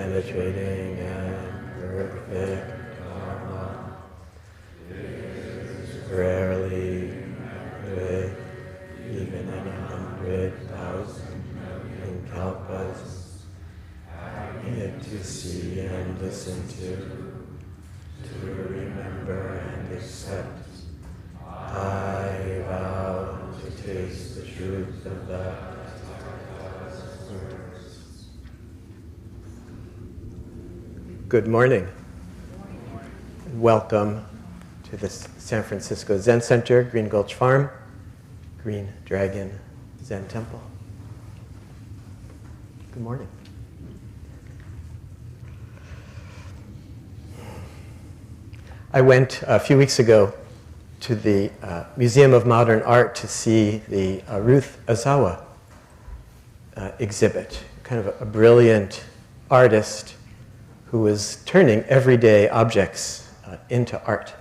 penetrating and perfect Dharma is rarely with even in 100,000 million kalpas, yet to see and listen to remember and accept. I vow to taste the truth of that. Good morning. Welcome to the San Francisco Zen Center, Green Gulch Farm, Green Dragon Zen Temple. Good morning. I went a few weeks ago to the Museum of Modern Art to see the Ruth Asawa exhibit, kind of a brilliant artist who was turning everyday objects into art.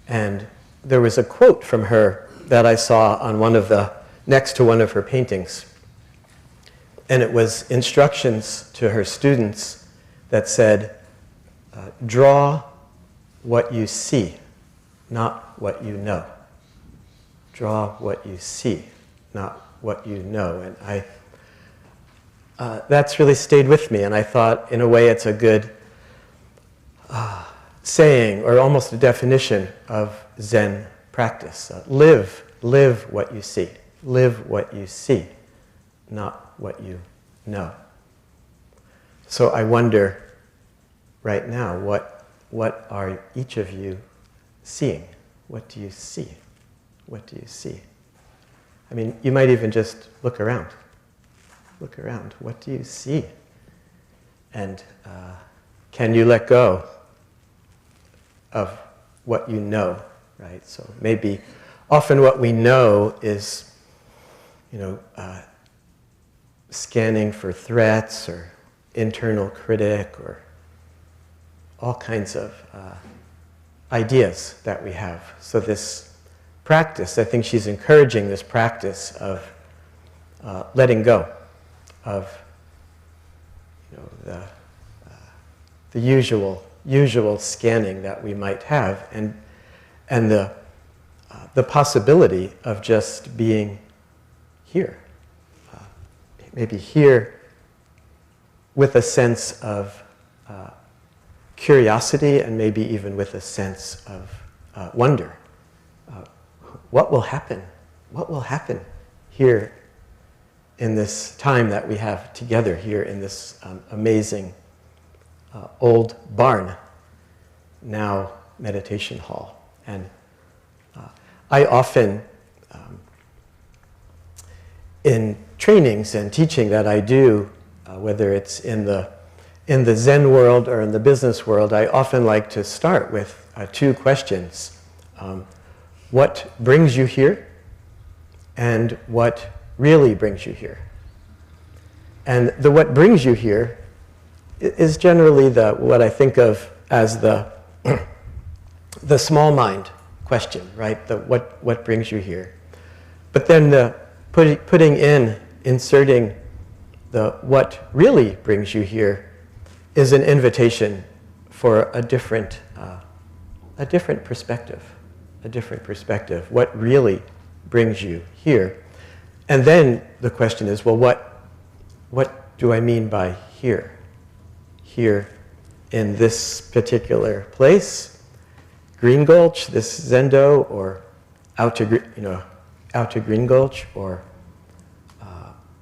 And there was a quote from her that I saw on next to one of her paintings. And it was instructions to her students that said, draw what you see, not what you know. Draw what you see, not what you know. And that's really stayed with me, and I thought, in a way, it's a good saying, or almost a definition of Zen practice. Live what you see. Live what you see, not what you know. So I wonder right now, what are each of you seeing? What do you see? What do you see? I mean, you might even just look around. Look around. What do you see? And can you let go of what you know, right? So maybe often what we know is, scanning for threats or internal critic or all kinds of ideas that we have. So this practice, I think she's encouraging this practice of letting go of the usual scanning that we might have, and the possibility of just being here, maybe here with a sense of curiosity, and maybe even with a sense of wonder. What will happen? What will happen here in this time that we have together here in this amazing old barn, now meditation hall? And I often, in trainings and teaching that I do, whether it's in the Zen world or in the business world, I often like to start with two questions. What brings you here? And what really brings you here? And the what brings you here is generally what I think of as the small mind question, right? The what brings you here? But then the inserting the what really brings you here is an invitation for a different perspective, what really brings you here? And then the question is, well, what do I mean by here? Here in this particular place, Green Gulch, this Zendo, or out to Green Gulch, or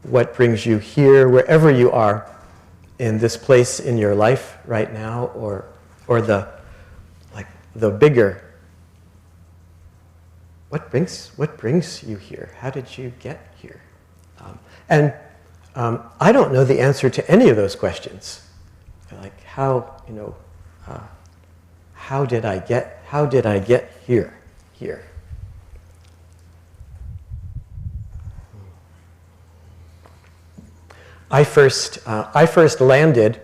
what brings you here, wherever you are in this place in your life right now, or the bigger. What brings you here? How did you get here? I don't know the answer to any of those questions. Like how did I get here? I first landed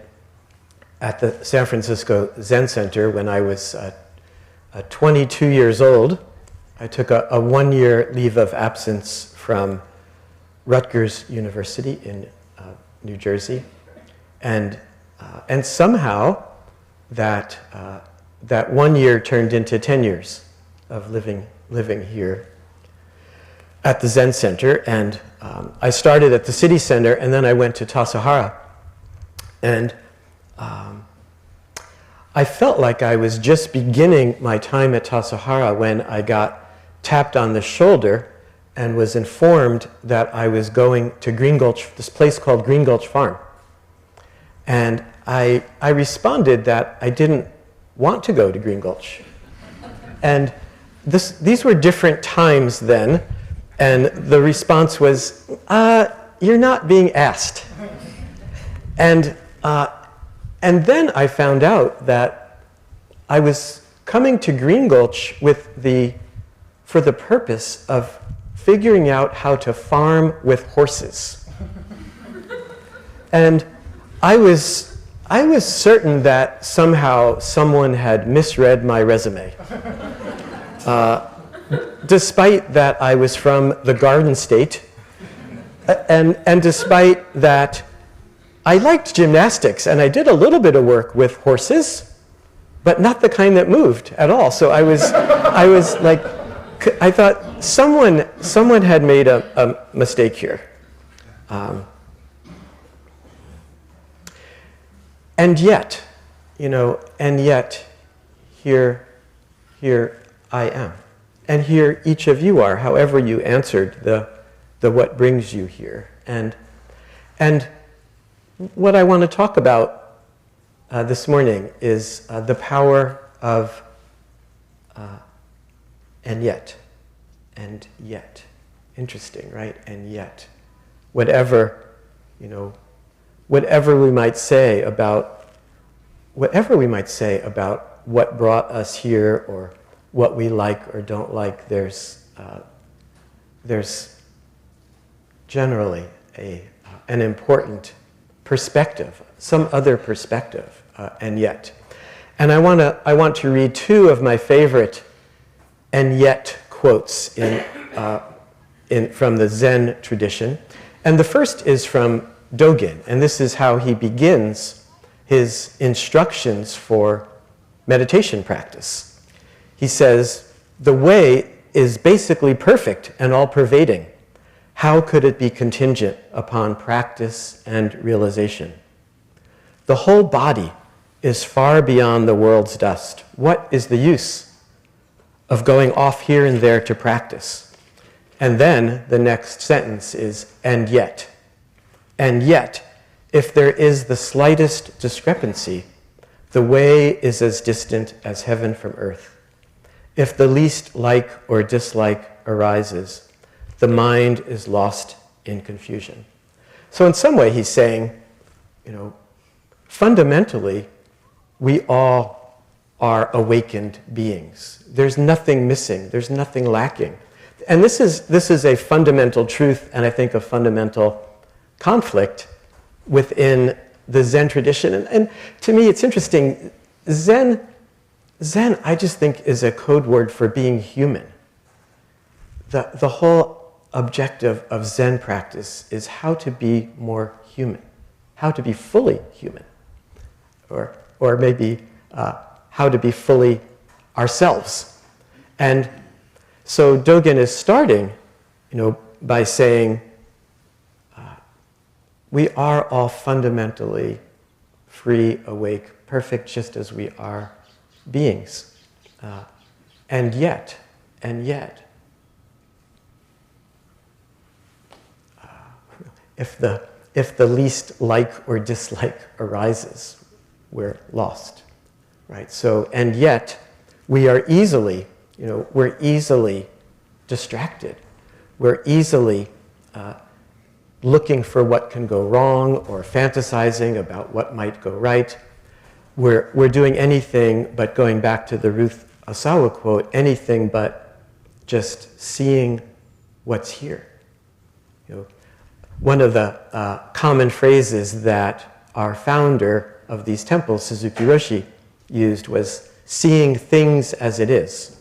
at the San Francisco Zen Center when I was 22 years old. I took a 1-year leave of absence from Rutgers University in New Jersey, and and somehow that, that 1 year turned into 10 years of living here at the Zen Center. And I started at the city center, and then I went to Tassajara. And I felt like I was just beginning my time at Tassajara when I got tapped on the shoulder and was informed that I was going to Green Gulch, this place called Green Gulch Farm. And I responded that I didn't want to go to Green Gulch. And these were different times then, and the response was, you're not being asked. And then I found out that I was coming to Green Gulch for the purpose of figuring out how to farm with horses. And I was certain that somehow someone had misread my resume. Despite that I was from the Garden State, and despite that I liked gymnastics, and I did a little bit of work with horses, but not the kind that moved at all. So I was like, I thought someone had made a mistake here. And yet, here I am. And here each of you are, however you answered the what brings you here. And what I want to talk about this morning is the power of and yet. Interesting, right? And yet. Whatever we might say about what brought us here, or what we like or don't like, there's generally an important perspective, some other perspective, and yet. And I want to read two of my favorite and yet quotes from the Zen tradition. And the first is from Dogen, and this is how he begins his instructions for meditation practice. He says, "The way is basically perfect and all-pervading. How could it be contingent upon practice and realization? The whole body is far beyond the world's dust. What is the use of going off here and there to practice?" And then the next sentence is, "And yet, if there is the slightest discrepancy, the way is as distant as heaven from earth. If the least like or dislike arises, the mind is lost in confusion." So in some way he's saying, fundamentally, we all are awakened beings. There's nothing missing. There's nothing lacking. And this is a fundamental truth, and I think a fundamental conflict within the Zen tradition. And to me, it's interesting. Zen, I just think, is a code word for being human. The whole objective of Zen practice is how to be more human, how to be fully human, or maybe how to be fully ourselves. And so Dogen is starting, by saying, we are all fundamentally free, awake, perfect, just as we are beings. And yet, if the least like or dislike arises, we're lost, right? So, and yet, we are easily, we're easily distracted. We're easily looking for what can go wrong, or fantasizing about what might go right. We're doing anything but, going back to the Ruth Asawa quote, anything but just seeing what's here. One of the common phrases that our founder of these temples, Suzuki Roshi, used was seeing things as it is.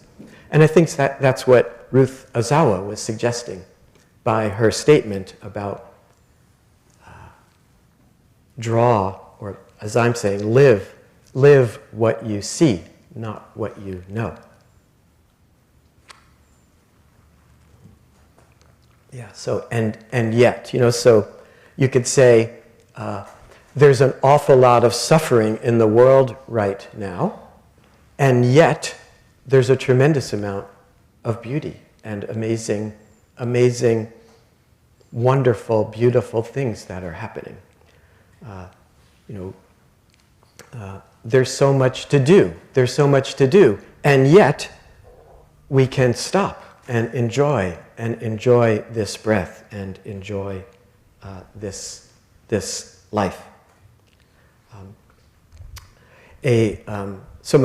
And I think that's what Ruth Asawa was suggesting by her statement about draw, or as I'm saying, live what you see, not what you know. Yeah, so, and yet, so you could say there's an awful lot of suffering in the world right now, and yet there's a tremendous amount of beauty and amazing, wonderful, beautiful things that are happening. There's so much to do. There's so much to do, and yet we can stop and enjoy this breath and enjoy this life. So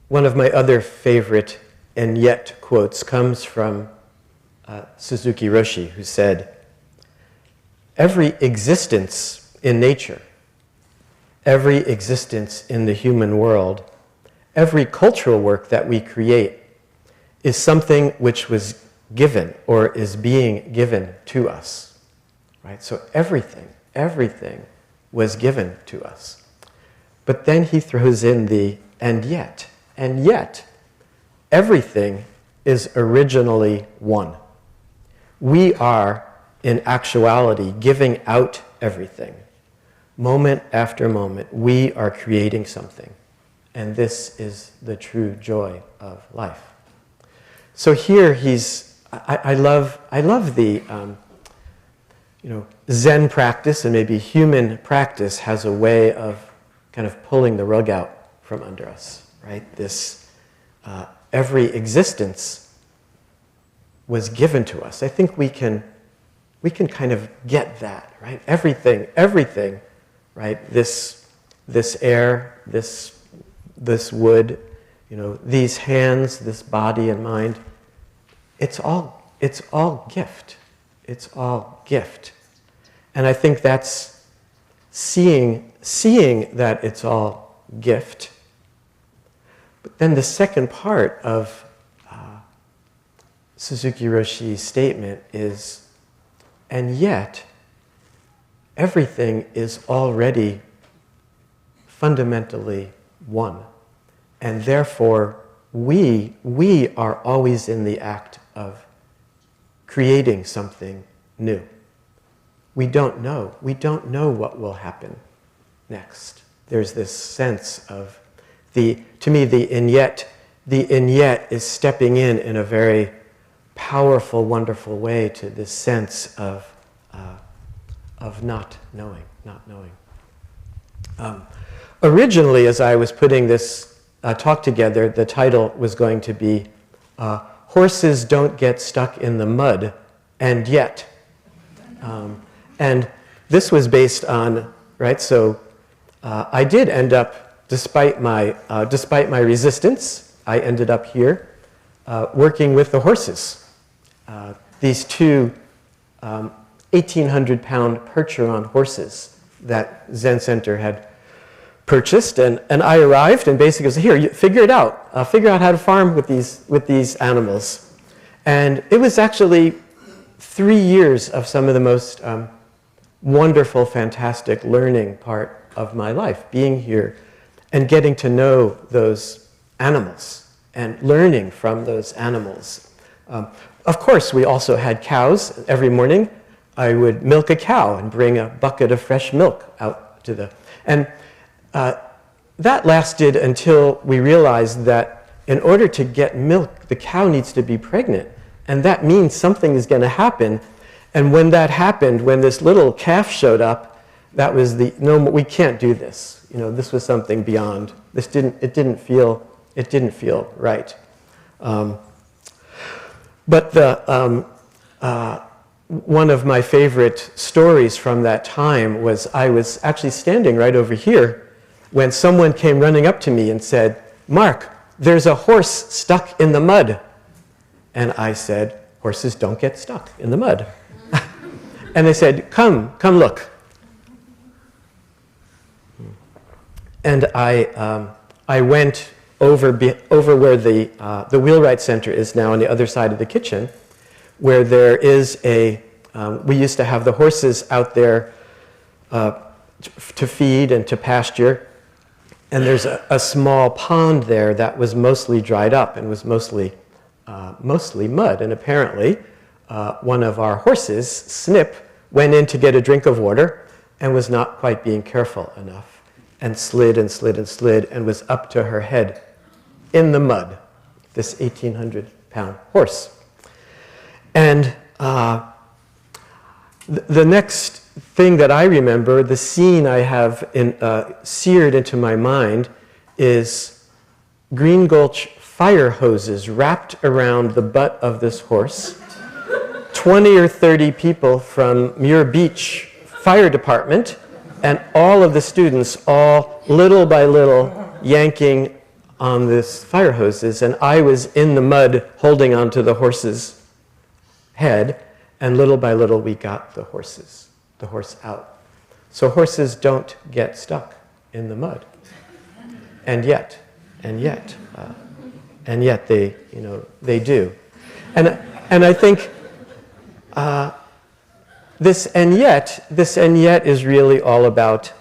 one of my other favorite and yet quotes comes from Suzuki Roshi, who said, "Every existence in nature, every existence in the human world, every cultural work that we create is something which was given or is being given to us." Right? So everything was given to us. But then he throws in the and yet, everything is originally one. We are, in actuality, giving out everything. Moment after moment, we are creating something. And this is the true joy of life. So here I love the, Zen practice, and maybe human practice has a way of kind of pulling the rug out from under us, right? This, every existence was given to us. I think we can kind of get that, right? Everything, right? This air, this wood, these hands, this body and mind. It's all gift. It's all gift. And I think that's seeing that it's all gift. But then the second part of Suzuki Roshi's statement is, and yet, everything is already fundamentally one. And therefore, we are always in the act of creating something new. We don't know. We don't know what will happen next. There's this sense of to me, the and yet is stepping in a very powerful, wonderful way to this sense of not knowing. Originally, as I was putting this talk together, the title was going to be "Horses Don't Get Stuck in the Mud, and Yet." And this was based on, right, so I did end up, despite my resistance, I ended up here working with the horses. These two 1,800-pound Percheron horses that Zen Center had purchased, and I arrived and basically said, "Here, figure it out. Figure out how to farm with these animals." And it was actually 3 years of some of the most wonderful, fantastic learning part of my life, being here and getting to know those animals and learning from those animals. Of course, we also had cows. Every morning, I would milk a cow and bring a bucket of fresh milk out to the... And that lasted until we realized that in order to get milk, the cow needs to be pregnant. And that means something is going to happen. And when that happened, when this little calf showed up, that was no, we can't do this. This was something beyond. It didn't feel right. But one of my favorite stories from that time was I was actually standing right over here when someone came running up to me and said, "Marc, there's a horse stuck in the mud." And I said, "Horses don't get stuck in the mud." And they said, come look. And I went over where the Wheelwright Center is now on the other side of the kitchen, where there is we used to have the horses out there to feed and to pasture. And there's a small pond there that was mostly dried up and was mostly mud. And apparently, one of our horses, Snip, went in to get a drink of water and was not quite being careful enough and slid and slid and slid and was up to her head in the mud, this 1,800-pound horse. And the next thing that I remember, the scene I have seared into my mind, is Green Gulch fire hoses wrapped around the butt of this horse, 20 or 30 people from Muir Beach Fire Department, and all of the students, all little by little, yanking on this fire hoses, and I was in the mud holding onto the horse's head, and little by little we got the horse out. So horses don't get stuck in the mud. And yet they, they do. And I think this and yet is really all about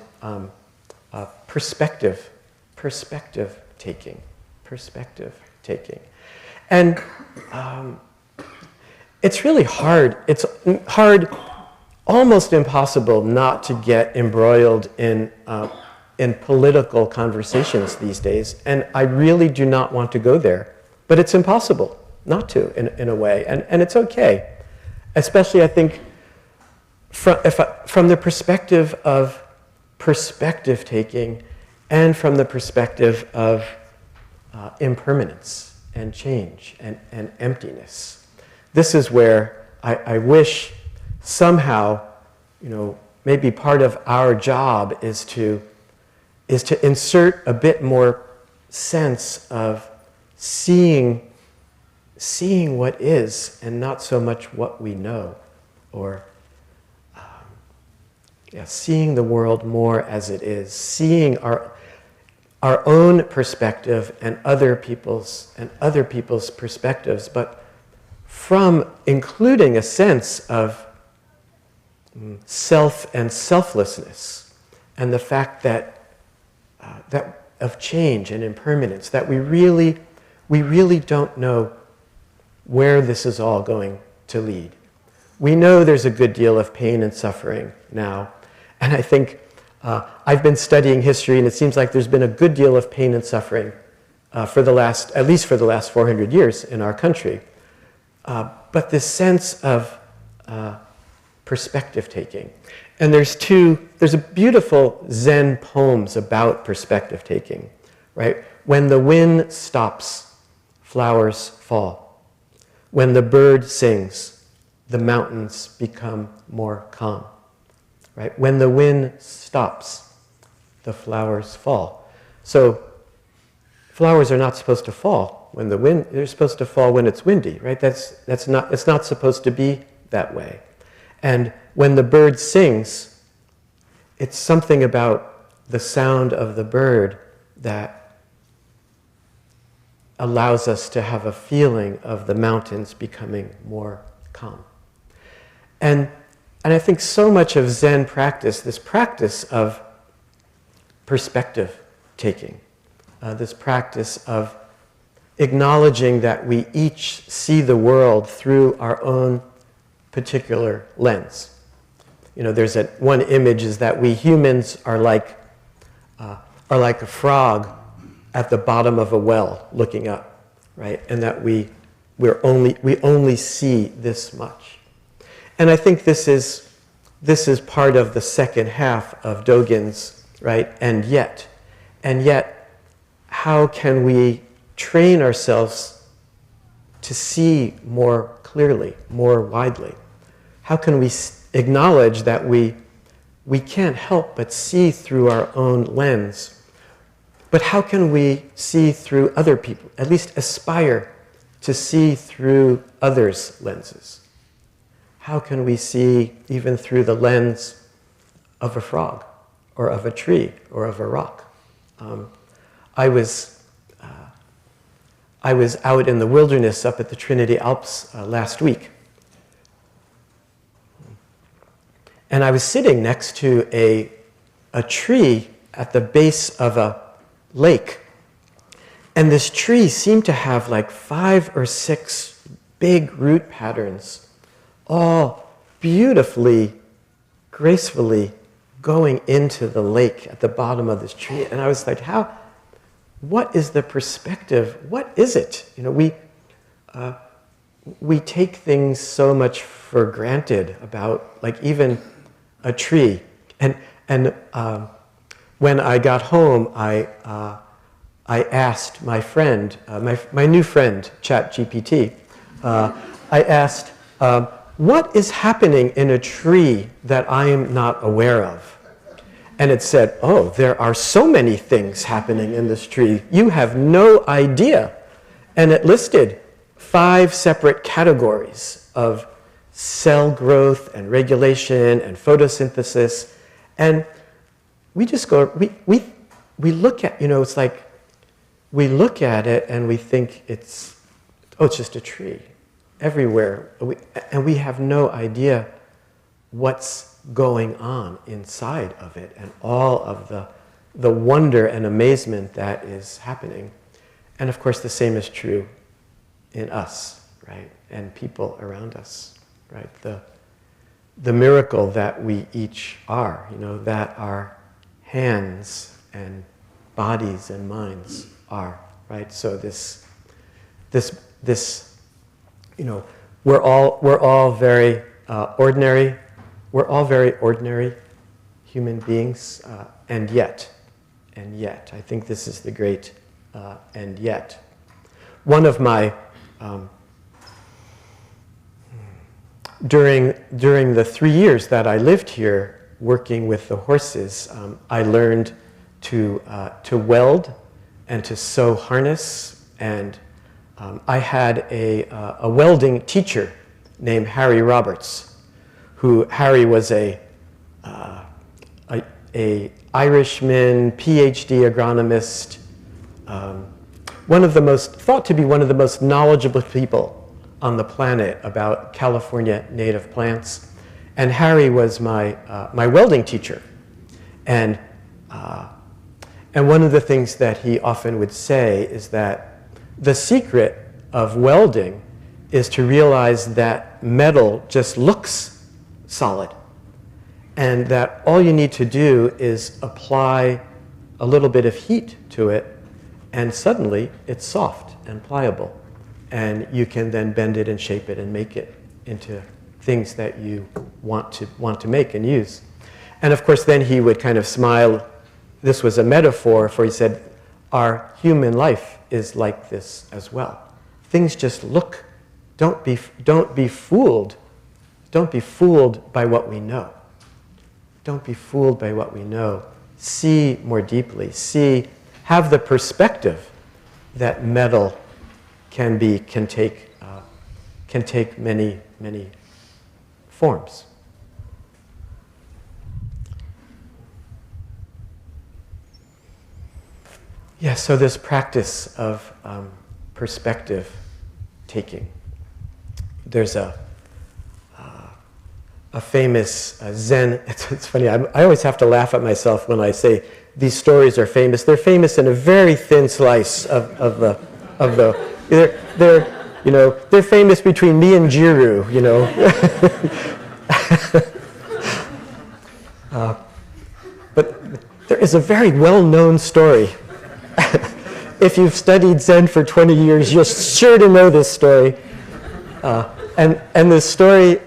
perspective taking. And it's really hard. It's hard, almost impossible not to get embroiled in political conversations these days. And I really do not want to go there. But it's impossible not to, in a way. And it's okay. Especially, I think, from the perspective of perspective taking and from the perspective of impermanence and change and emptiness. This is where I wish somehow, maybe part of our job is to insert a bit more sense of seeing what is and not so much what we know, or seeing the world more as it is, seeing our own perspective and other people's perspectives, but from including a sense of self and selflessness, and the fact that of change and impermanence, that we really don't know where this is all going to lead. We know there's a good deal of pain and suffering now, and I think I've been studying history, and it seems like there's been a good deal of pain and suffering at least for the last 400 years in our country. But this sense of perspective taking. And there's a beautiful Zen poems about perspective taking, right? When the wind stops, flowers fall. When the bird sings, the mountains become more calm, right? When the wind stops, the flowers fall. So flowers are not supposed to fall when they're supposed to fall when it's windy, right? It's not supposed to be that way. And when the bird sings, it's something about the sound of the bird that allows us to have a feeling of the mountains becoming more calm. And I think so much of Zen practice, this practice of perspective taking, this practice of acknowledging that we each see the world through our own particular lens. There's one image is that we humans are like a frog at the bottom of a well looking up, right? And that we only see this much. And I think this is part of the second half of Dogen's, right? And yet, how can we train ourselves to see more clearly, more widely? How can we acknowledge that we can't help but see through our own lens? But how can we see through other people, at least aspire to see through others' lenses? How can we see even through the lens of a frog, or of a tree, or of a rock? I was out in the wilderness up at the Trinity Alps last week. And I was sitting next to a a tree at the base of a lake. And this tree seemed to have like 5 or 6 big root patterns, all beautifully, gracefully going into the lake at the bottom of this tree. And I was like, what is the perspective? What is it? You know, we take things so much for granted about, like, even a tree. And when I got home, I asked my friend, my new friend, ChatGPT, I asked, what is happening in a tree that I am not aware of? And it said, oh, there are so many things happening in this tree. You have no idea. And it listed 5 separate categories of cell growth and regulation and photosynthesis. And we just go, we look at, you know, it's like, we look at it and we think it's just a tree everywhere. And we have no idea what's going on inside of it and all of the wonder and amazement that is happening. And of course, the same is true in us, right? And people around us, right? The miracle that we each are, you know, that our hands and bodies and minds are, right? So this, you know, we're all very ordinary. We're all very ordinary human beings, and yet, I think this is the great and yet. One of my, during the 3 years that I lived here working with the horses, I learned to weld and to sew harness, and I had a welding teacher named Harry Roberts. Harry was a Irishman, PhD agronomist, thought to be one of the most knowledgeable people on the planet about California native plants. And Harry was my welding teacher. And one of the things that he often would say is that the secret of welding is to realize that metal just looks solid, and that all you need to do is apply a little bit of heat to it, and suddenly it's soft and pliable, and you can then bend it and shape it and make it into things that you want to make and use. And of course, then he would kind of smile. This was a metaphor for, he said, our human life is like this as well. Things just look. Don't be fooled. Don't be fooled by what we know. Don't be fooled by what we know. See more deeply. Have the perspective that metal can take many, many forms. Yeah, so this practice of perspective taking. There's a famous Zen, it's funny, I always have to laugh at myself when I say these stories are famous. They're famous in a very thin slice of the they're famous between me and Jiru, you know. But there is a very well-known story. If you've studied Zen for 20 years, you're sure to know this story. And this story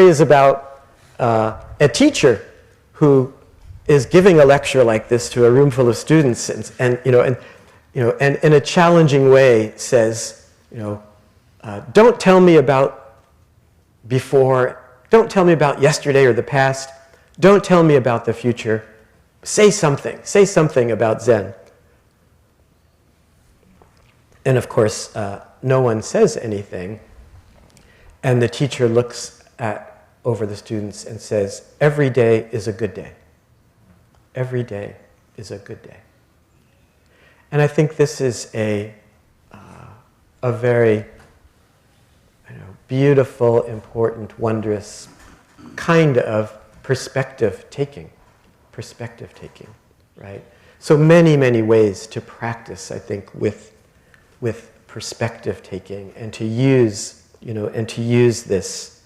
is about a teacher who is giving a lecture like this to a room full of students, and in a challenging way says, don't tell me about before, don't tell me about yesterday or the past, don't tell me about the future. Say something about Zen. And of course, no one says anything. And the teacher looks over the students and says, every day is a good day. Every day is a good day. And I think this is a very beautiful, important, wondrous kind of perspective taking. perspective taking, right? So many, many ways to practice, I think, with perspective taking, and to use, this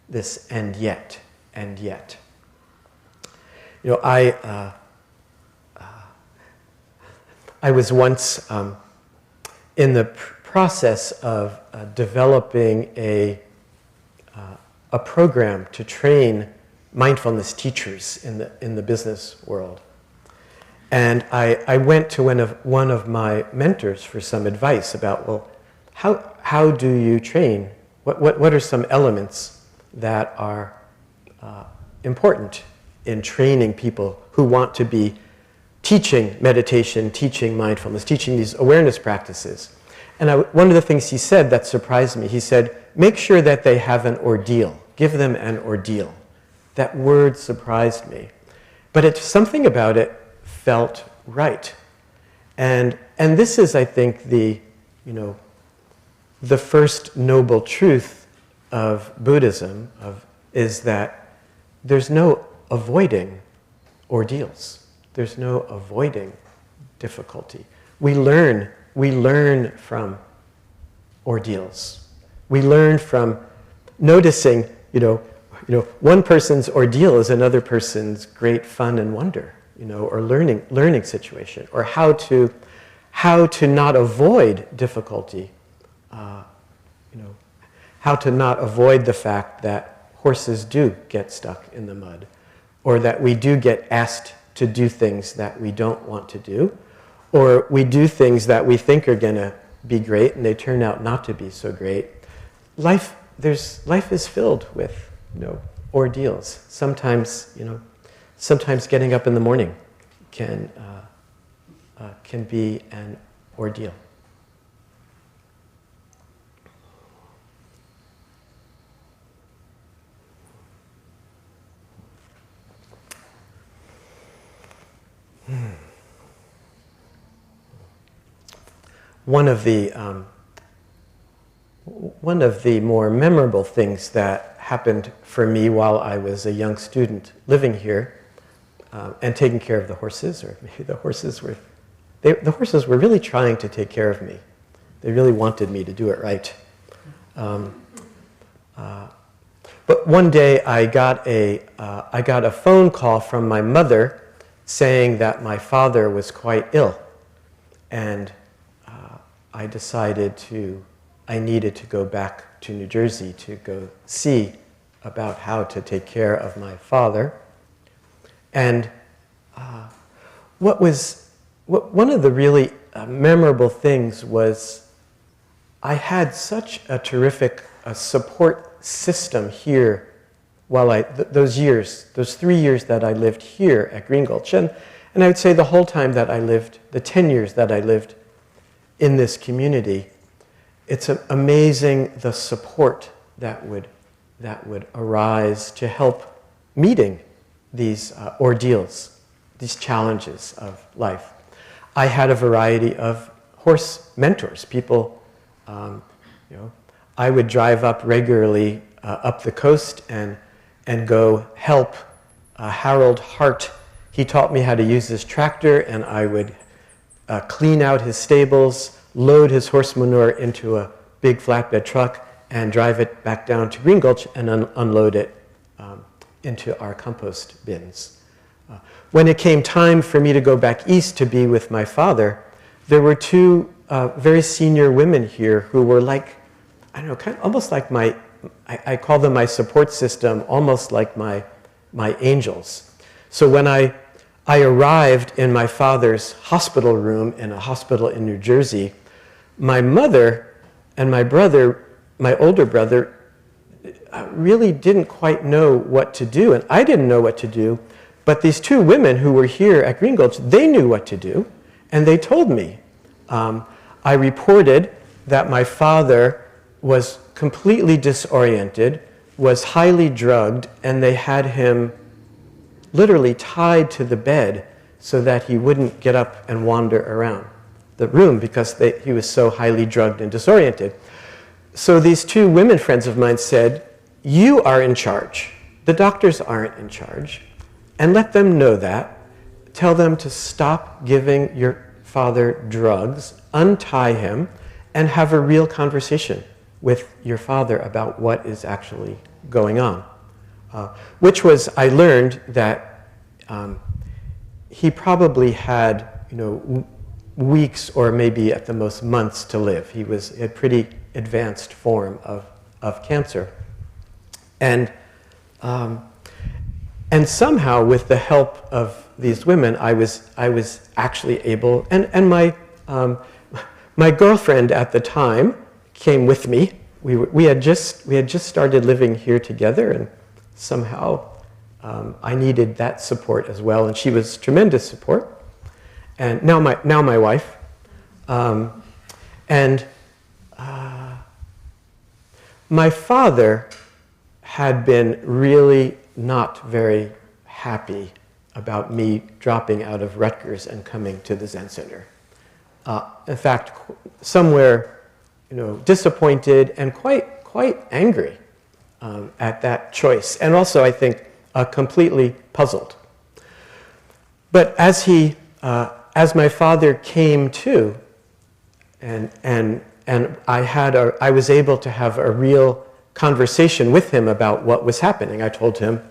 this and yet. I was once in the process of developing a program to train mindfulness teachers in the business world. And I went to one of my mentors for some advice about, well, how do you train? What are some elements that are important in training people who want to be teaching meditation, teaching mindfulness, teaching these awareness practices? And one of the things he said that surprised me, he said, make sure that they have an ordeal. Give them an ordeal. That word surprised me. But something about it felt right. And this is, I think, the first noble truth of Buddhism is that there's no avoiding ordeals. There's no avoiding difficulty. We learn from ordeals. We learn from noticing, one person's ordeal is another person's great fun and wonder, or learning situation, or how to not avoid difficulty, how to not avoid the fact that horses do get stuck in the mud, or that we do get asked to do things that we don't want to do, or we do things that we think are going to be great and they turn out not to be so great. Life is filled with ordeals. Sometimes getting up in the morning can be an ordeal. One of the more memorable things that happened for me while I was a young student living here and taking care of the horses, or maybe the horses were really trying to take care of me. They really wanted me to do it right. But one day I got a phone call from my mother saying that my father was quite ill, and I decided I needed to go back to New Jersey to go see about how to take care of my father. And one of the really memorable things was I had such a terrific support system here while those 3 years that I lived here at Green Gulch, and I would say the whole time that I lived, the 10 years that I lived in this community, it's amazing the support that would arise to help meeting these ordeals, these challenges of life. I had a variety of horse mentors, people, I would drive up regularly up the coast and go help Harold Hart. He taught me how to use his tractor, and I would clean out his stables, load his horse manure into a big flatbed truck, and drive it back down to Green Gulch and unload it into our compost bins. When it came time for me to go back east to be with my father, there were two very senior women here who were like, I don't know, kind of almost like I call them my support system, almost like my angels. So when I arrived in my father's hospital room in a hospital in New Jersey, my mother and my brother, my older brother, really didn't quite know what to do, and I didn't know what to do, but these two women who were here at Green Gulch, they knew what to do, and they told me. I reported that my father was completely disoriented, was highly drugged, and they had him literally tied to the bed so that he wouldn't get up and wander around the room because he was so highly drugged and disoriented. So these two women friends of mine said, "You are in charge. The doctors aren't in charge. and let them know that. Tell them to stop giving your father drugs, untie him, and have a real conversation with your father about what is actually going on. Which was, I learned that he probably had, weeks or maybe at the most months to live. He was a pretty advanced form of cancer. And somehow, with the help of these women, I was actually able, and my girlfriend at the time came with me. We had just started living here together, and somehow I needed that support as well, and she was tremendous support. And now my wife, and my father had been really not very happy about me dropping out of Rutgers and coming to the Zen Center. In fact, somewhere, disappointed and quite angry at that choice, and also I think completely puzzled. But as my father came to, and I was able to have a real conversation with him about what was happening. I told him,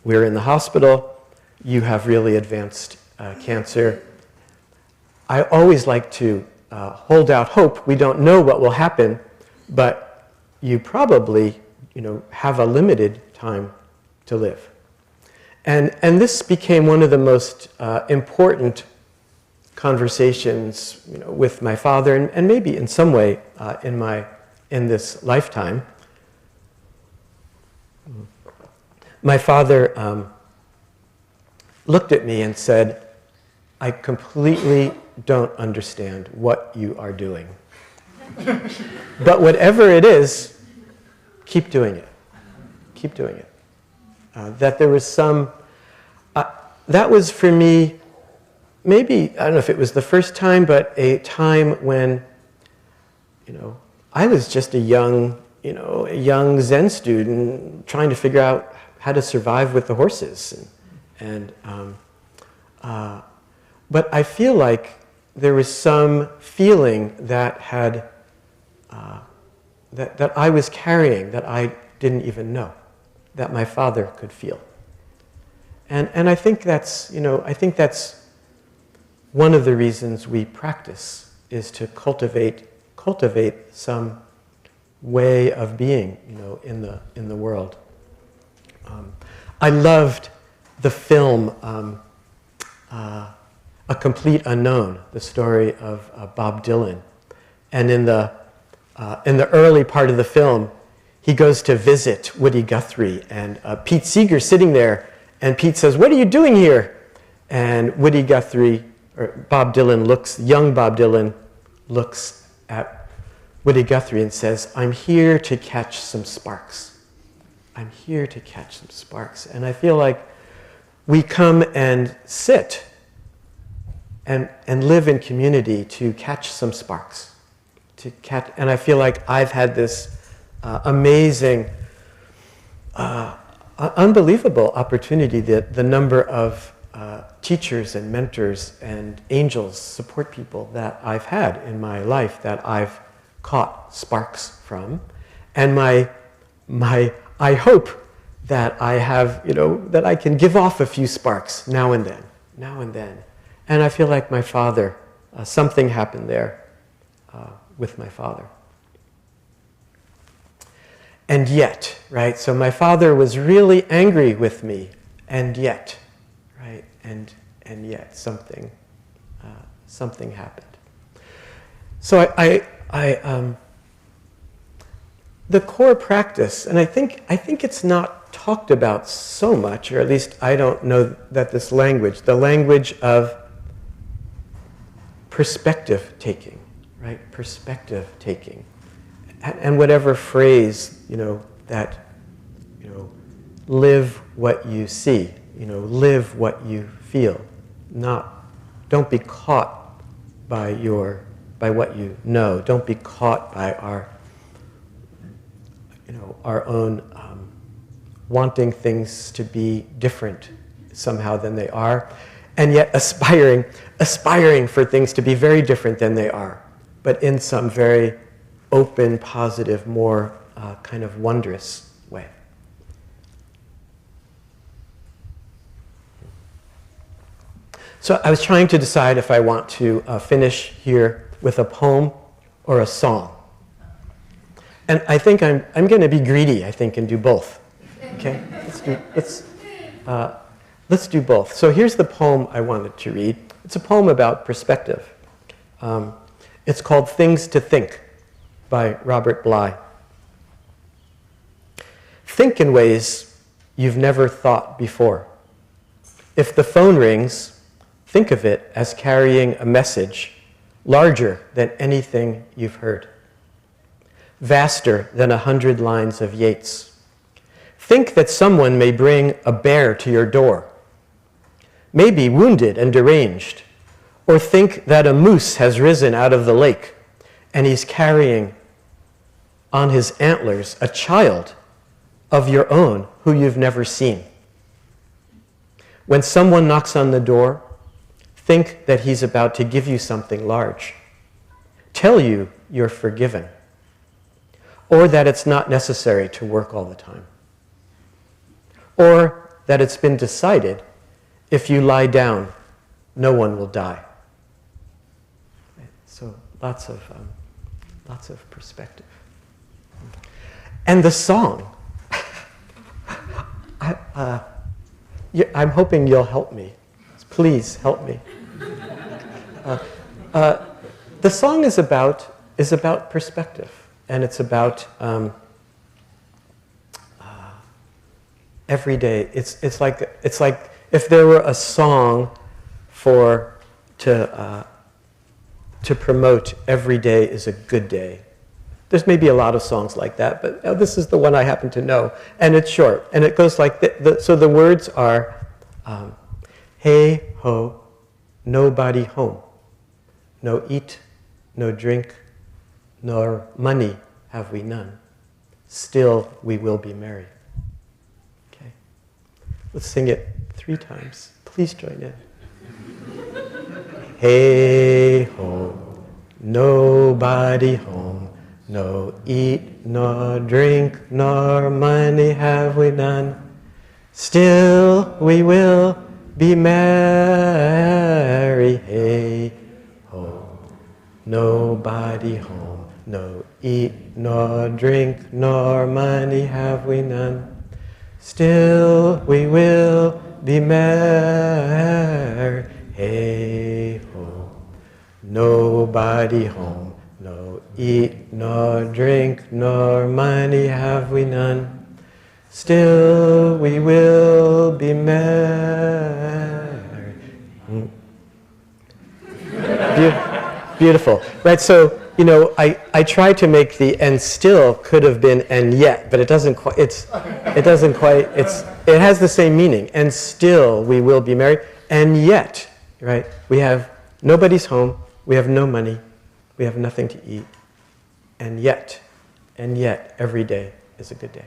we're in the hospital, you have really advanced cancer. I always like to hold out hope. We don't know what will happen, but you probably, have a limited time to live. And this became one of the most important conversations, with my father, and maybe in some way in this lifetime. My father looked at me and said, "I completely don't understand what you are doing. But whatever it is, keep doing it. Keep doing it." That there was that was for me, maybe, I don't know if it was the first time, but a time when, I was just a young Zen student trying to figure out how to survive with the horses. But I feel like there was some feeling that that I was carrying that I didn't even know, that my father could feel. And I think that's one of the reasons we practice, is to cultivate some way of being, in the world. I loved the film A Complete Unknown, the story of Bob Dylan. And in the early part of the film, he goes to visit Woody Guthrie, and Pete Seeger's sitting there, and Pete says, "What are you doing here?" And Woody Guthrie, or young Bob Dylan looks at Woody Guthrie and says, "I'm here to catch some sparks. I'm here to catch some sparks." And I feel like we come and sit and live in community to catch some sparks. And I feel like I've had this amazing, unbelievable opportunity, that the number of teachers and mentors and angels, support people that I've had in my life, that I've caught sparks from. And I hope that I have, that I can give off a few sparks now and then. And I feel like my father, something happened there with my father. And yet, right? So my father was really angry with me, and yet, right? And yet something happened. So the core practice, and I think it's not talked about so much, or at least I don't know that the language of perspective taking, right? Perspective taking. And whatever phrase, that, live what you see, live what you feel. Don't be caught by what you know. Don't be caught by our own wanting things to be different somehow than they are, and yet aspiring for things to be very different than they are, but in some very open, positive, more kind of wondrous way. So I was trying to decide if I want to finish here with a poem or a song. And I think I'm going to be greedy, I think, and do both. Okay? Let's do both. So here's the poem I wanted to read. It's a poem about perspective. It's called Things to Think by Robert Bly. Think in ways you've never thought before. If the phone rings, think of it as carrying a message larger than anything you've heard, vaster than 100 lines of Yeats. Think that someone may bring a bear to your door, maybe wounded and deranged, or think that a moose has risen out of the lake and he's carrying on his antlers a child of your own who you've never seen. When someone knocks on the door, think that he's about to give you something large, tell you you're forgiven, or that it's not necessary to work all the time, or that it's been decided if you lie down, no one will die. So lots of perspective. And the song, I'm hoping you'll help me. Please help me. The song is about perspective, and it's about every day. It's like if there were a song to promote every day is a good day. There's maybe a lot of songs like that, but this is the one I happen to know, and it's short, and it goes like so the words are, hey ho, nobody home, no eat, no drink, nor money have we none. Still we will be merry. Okay, let's sing it 3 times. Please join in. Hey ho, nobody home, no eat, nor drink, nor money have we none. Still we will be merry. Hey ho, nobody home, no eat, nor drink, nor money have we none. Still we will be merry. Hey ho, nobody home, no eat, nor drink, nor money have we none. Still we will be merry. Beautiful, right? So I try to make the "and still" could have been "and yet," but it doesn't quite. It has the same meaning. And still we will be merry, and yet, right? We have nobody's home. We have no money. We have nothing to eat, and yet, every day is a good day.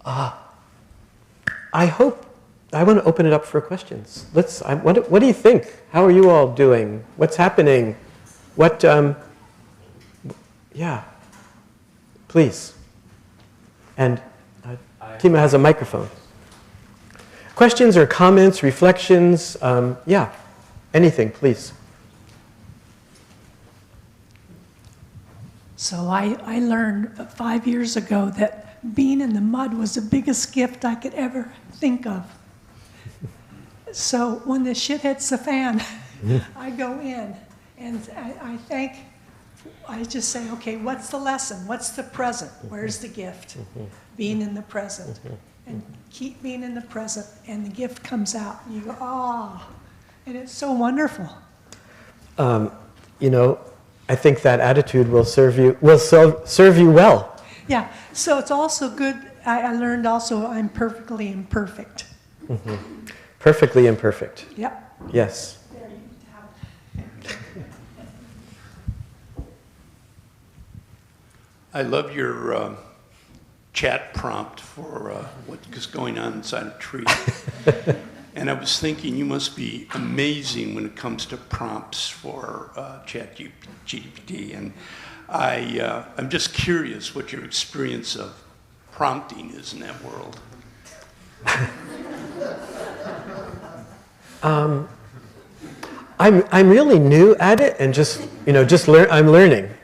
I want to open it up for questions. What do you think? How are you all doing? What's happening? Yeah, please. And Tima has a microphone. Questions or comments, reflections? Yeah, anything, please. So I learned 5 years ago that being in the mud was the biggest gift I could ever think of. So when the shit hits the fan, I go in and I just say, okay, what's the lesson? What's the present? Where's the gift? Being in the present. And keep being in the present, and the gift comes out. And you go, and it's so wonderful. I think that attitude will serve you well. Yeah, so it's also good. I learned also I'm perfectly imperfect. Mm-hmm. Perfectly imperfect. Yep. Yes. There you have it. I love your chat prompt for what is going on inside a tree. And I was thinking, you must be amazing when it comes to prompts for ChatGPT. And I'm just curious what your experience of prompting is in that world. I'm really new at it, and I'm learning,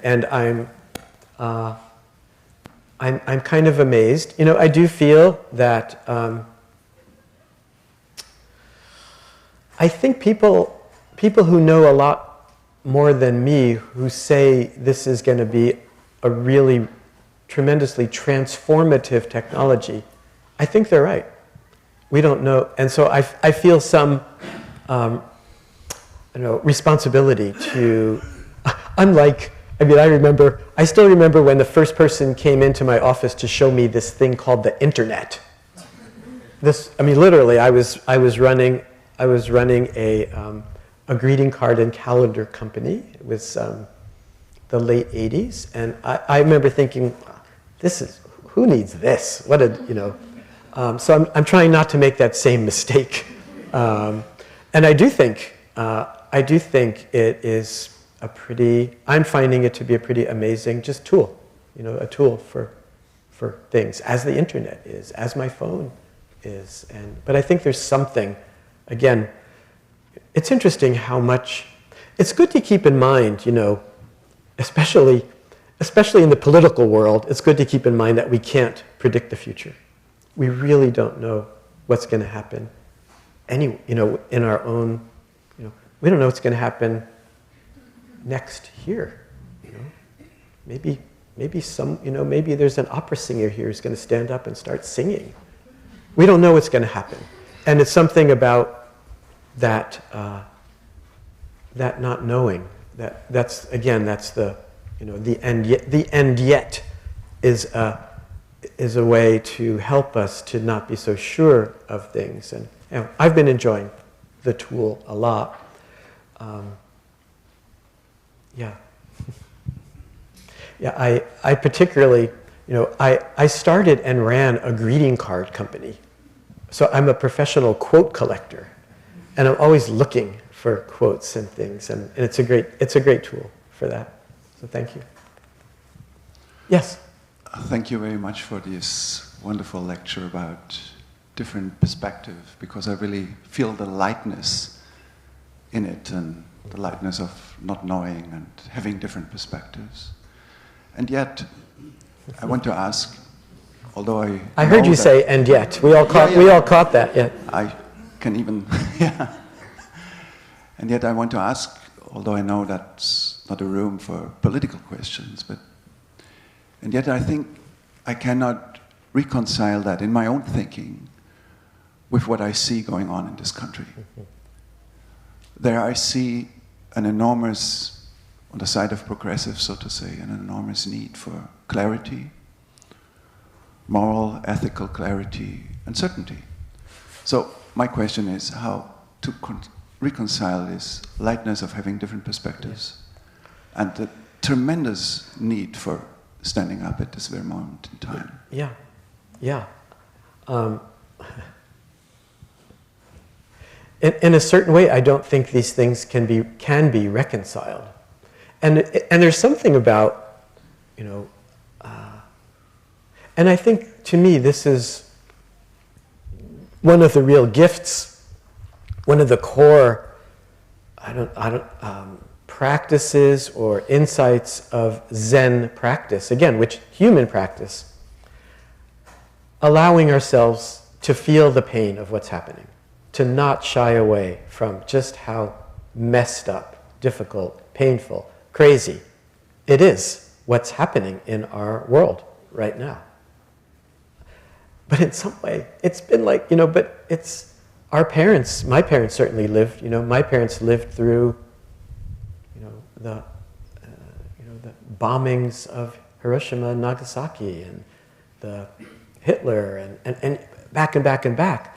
and I'm kind of amazed. I do feel that I think people who know a lot more than me, who say this is going to be a really tremendously transformative technology, I think they're right. We don't know, and so I feel some responsibility to, I still remember when the first person came into my office to show me this thing called the internet. Literally, I was running a greeting card and calendar company. It was the late 80s, and I remember thinking, who needs this? So I'm trying not to make that same mistake. And I do think it is I'm finding it to be a pretty amazing just tool, a tool for things, as the internet is, as my phone is. But I think there's something, again, it's interesting how much, it's good to keep in mind, especially in the political world, it's good to keep in mind that we can't predict the future. We really don't know what's going to happen in our own, we don't know what's going to happen next here. Maybe maybe there's an opera singer here who's going to stand up and start singing. We don't know what's going to happen. And it's something about that not knowing, that's the the end yet is a way to help us to not be so sure of things. And I've been enjoying the tool a lot. I particularly, I started and ran a greeting card company. So I'm a professional quote collector, and I'm always looking for quotes and things, and it's a great tool for that. So thank you. Yes? Thank you very much for this wonderful lecture about different perspective, because I really feel the lightness in it, and the lightness of not knowing and having different perspectives. And yet, I want to ask, although I heard you say "and yet." We all caught that. Yeah. I can even yeah. And yet, I want to ask, although I know that's not a room for political questions, and yet I think I cannot reconcile that in my own thinking with what I see going on in this country. There I see an enormous, on the side of progressive, so to say, an enormous need for clarity, moral, ethical clarity, and certainty. So my question is how to reconcile this lightness of having different perspectives and the tremendous need for standing up at this very moment in time. Yeah. In a certain way, I don't think these things can be reconciled, and there's something about, and I think to me this is one of the real gifts, one of the core, practices or insights of Zen practice, again, which human practice, allowing ourselves to feel the pain of what's happening, to not shy away from just how messed up, difficult, painful, crazy it is what's happening in our world right now. But in some way, it's been like, but it's our parents, my parents certainly lived, my parents lived through, the bombings of Hiroshima and Nagasaki and the Hitler and back and back and back.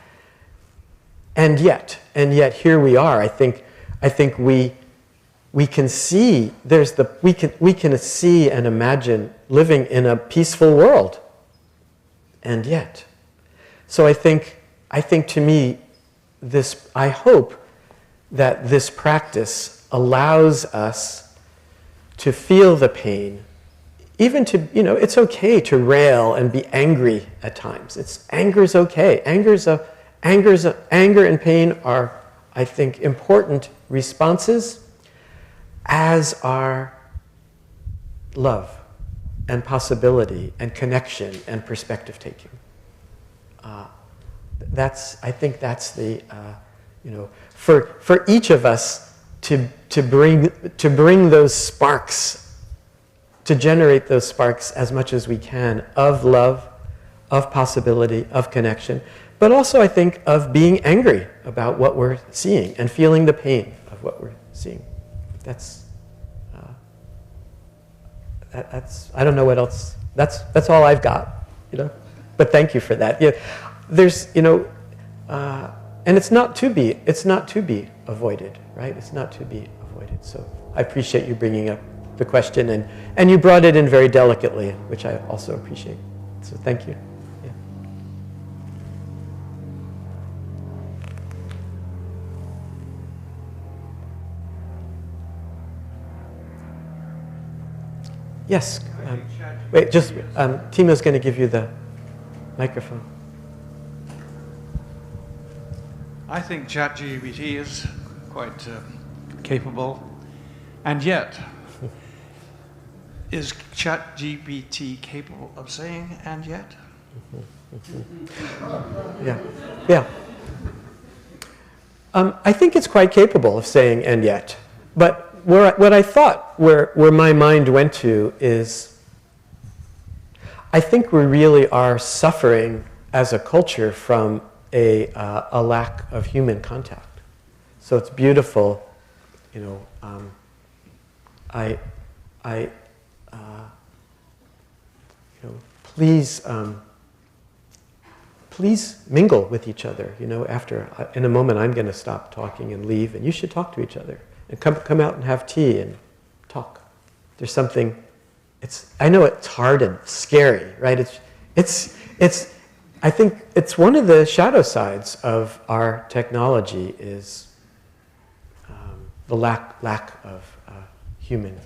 And yet here we are. I think we can see we can see and imagine living in a peaceful world and yet. So I think to me, I hope that this practice allows us to feel the pain, even to, it's okay to rail and be angry at times. Anger's okay. Anger and pain are, I think, important responses, as are love and possibility and connection and perspective taking. I think that's the, for each of us to bring those sparks, to generate those sparks as much as we can of love, of possibility, of connection, but also I think of being angry about what we're seeing and feeling the pain of what we're seeing. That's I don't know what else. That's all I've got, But thank you for that. Yeah, there's and it's not to be avoided, right? It's not to be avoided. So I appreciate you bringing up the question, and you brought it in very delicately, which I also appreciate. So thank you. Yeah. Yes. Wait, just Timo's going to give you the microphone. I think ChatGPT is quite capable, and yet, is ChatGPT capable of saying "and yet"? Yeah. I think it's quite capable of saying "and yet," but what I thought, where my mind went to is, I think we really are suffering as a culture from a lack of human contact. So it's beautiful, please mingle with each other. After in a moment I'm going to stop talking and leave, and you should talk to each other and come out and have tea and talk. There's something. I know it's hard and scary, right? I think it's one of the shadow sides of our technology is the lack of human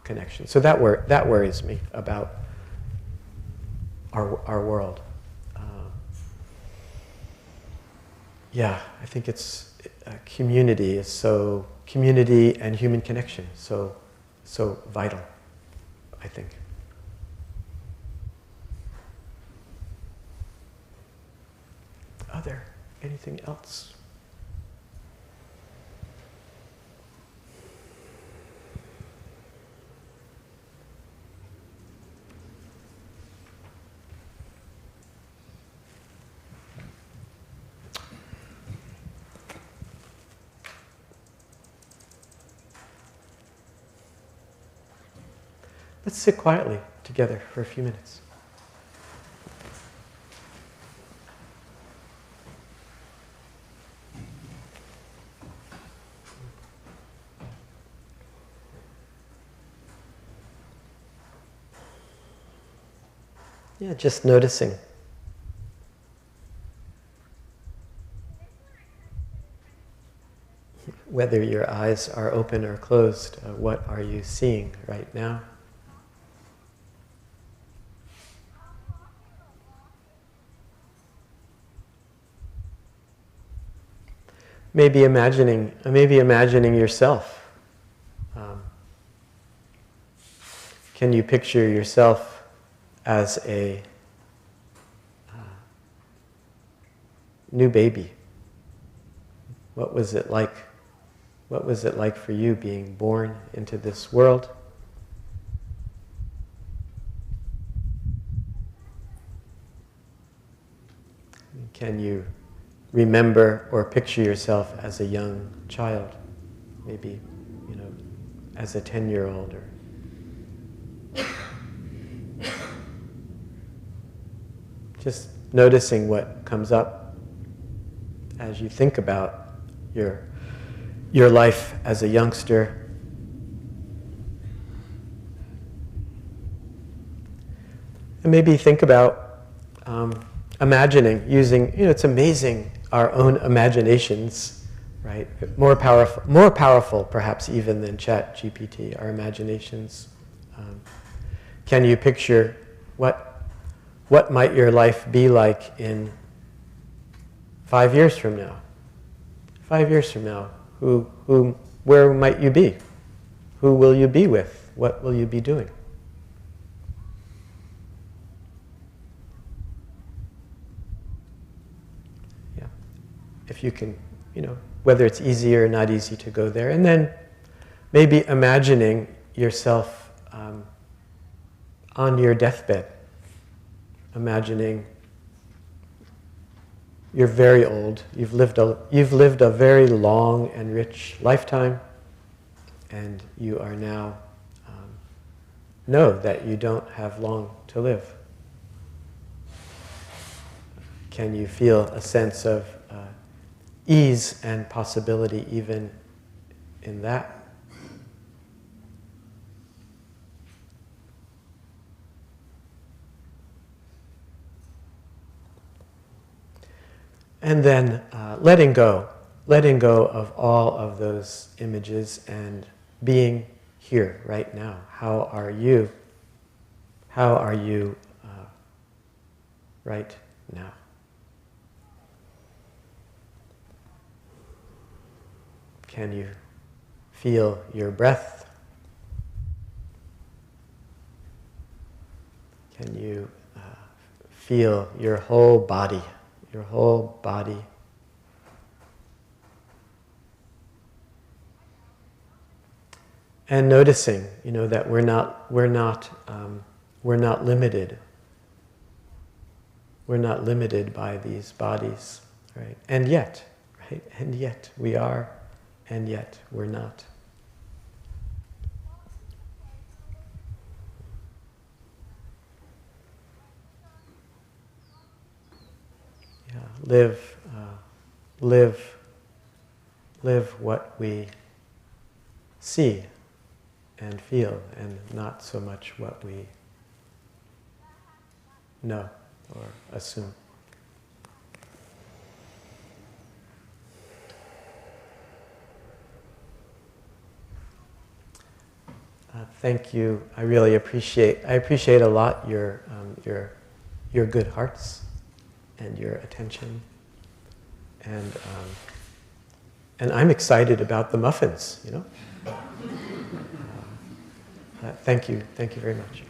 connection. So that worries me about our world. I think it's community and human connection so vital, I think. Anything else? Let's sit quietly together for a few minutes. Yeah, just noticing. Whether your eyes are open or closed, what are you seeing right now? Maybe imagining yourself. Can you picture yourself as a new baby? What was it like? What was it like for you being born into this world? Can you remember or picture yourself as a young child? Maybe, as a 10-year-old or just noticing what comes up as you think about your life as a youngster. And maybe think about imagining, using, it's amazing, our own imaginations, right? More powerful perhaps even than ChatGPT, our imaginations. Can you picture what might your life be like in 5 years from now? 5 years from now, where might you be? Who will you be with? What will you be doing? Yeah. If you can, whether it's easy or not easy to go there. And then maybe imagining yourself on your deathbed. Imagining you're very old, you've lived a very long and rich lifetime, and you are now know that you don't have long to live. Can you feel a sense of ease and possibility even in that? And then letting go of all of those images and being here right now. How are you? How are you right now? Can you feel your breath? Can you feel your whole body? Your whole body. And noticing, that we're not limited. We're not limited by these bodies, right? And yet, right? And yet we are, and yet we're not. Yeah, live what we see and feel, and not so much what we know or assume. Thank you. I really appreciate a lot your good hearts and your attention, and I'm excited about the muffins. Thank you very much.